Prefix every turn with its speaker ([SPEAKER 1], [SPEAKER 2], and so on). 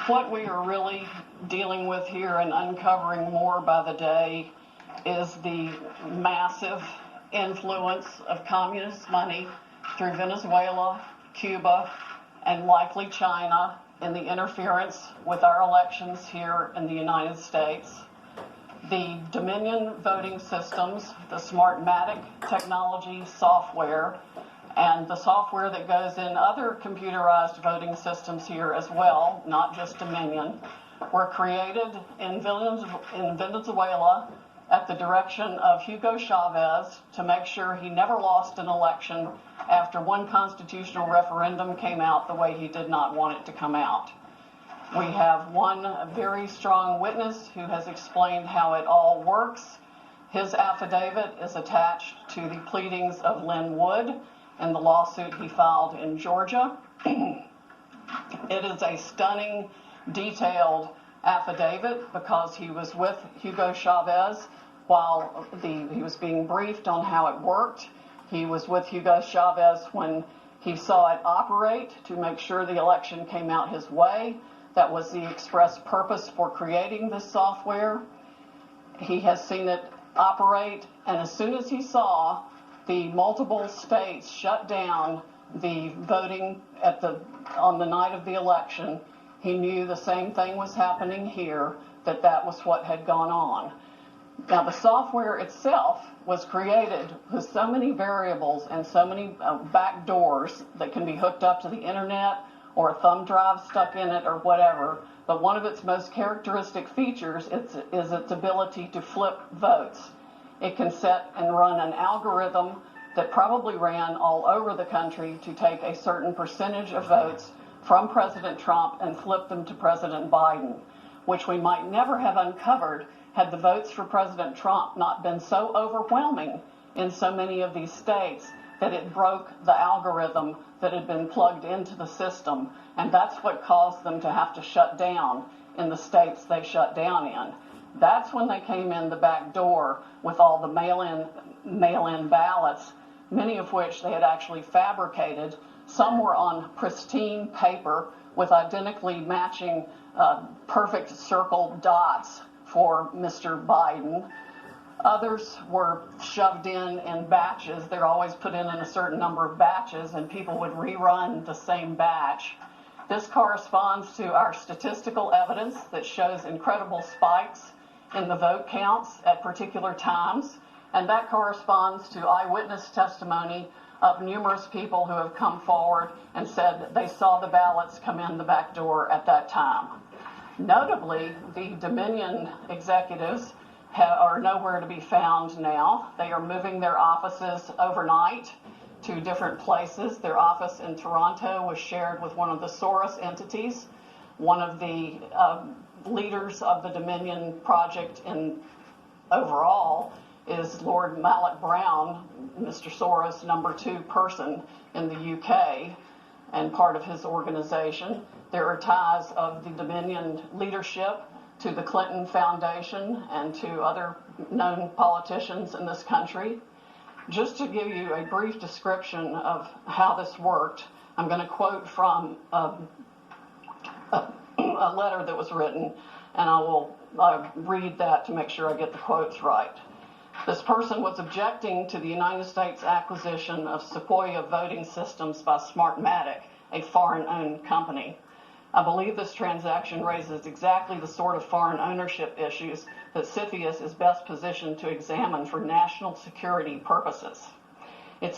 [SPEAKER 1] What we are really dealing with here and uncovering more by the day is the massive influence of communist money through Venezuela, Cuba, and likely China in the interference with our elections here in the United States. The Dominion voting systems, the Smartmatic technology software, and the software that goes in other computerized voting systems here as well, not just Dominion, were created in Venezuela at the direction of Hugo Chavez to make sure he never lost an election after one constitutional referendum came out the way he did not want it to come out. We have one very strong witness who has explained how it all works. His affidavit is attached to the pleadings of Lynn Wood in the lawsuit he filed in Georgia. It is a stunning, detailed affidavit because he was with Hugo Chavez while he was being briefed on how it worked. He was with Hugo Chavez when he saw it operate to make sure the election came out his way. That was the express purpose for creating this software. He has seen it operate, and as soon as he saw the multiple states shut down the voting on the night of the election, he knew the same thing was happening here, that was what had gone on. Now, the software itself was created with so many variables and so many back doors that can be hooked up to the internet or a thumb drive stuck in it or whatever, but one of its most characteristic features is its ability to flip votes. It can set and run an algorithm that probably ran all over the country to take a certain percentage of votes from President Trump and flip them to President Biden, which we might never have uncovered had the votes for President Trump not been so overwhelming in so many of these states that it broke the algorithm that had been plugged into the system. And that's what caused them to have to shut down in the states they shut down in. That's when they came in the back door with all the mail-in ballots, many of which they had actually fabricated. Some were on pristine paper with identically matching perfect circle dots for Mr. Biden. Others were shoved in batches. They're always put in a certain number of batches, and people would rerun the same batch. This corresponds to our statistical evidence that shows incredible spikes in the vote counts at particular times, and that corresponds to eyewitness testimony of numerous people who have come forward and said that they saw the ballots come in the back door at that time. Notably, the Dominion executives are nowhere to be found now. They are moving their offices overnight to different places. Their office in Toronto was shared with one of the Soros entities. One of the leaders of the Dominion project overall is Lord Mallet Brown, Mr. Soros' number 2 person in the UK and part of his organization. There are ties of the Dominion leadership to the Clinton Foundation and to other known politicians in this country. Just to give you a brief description of how this worked, I'm going to quote from a letter that was written, and I will read that to make sure I get the quotes right. This person was objecting to the United States acquisition of Sequoia voting systems by Smartmatic, a foreign-owned company. I believe this transaction raises exactly the sort of foreign ownership issues that CFIUS is best positioned to examine for national security purposes. It's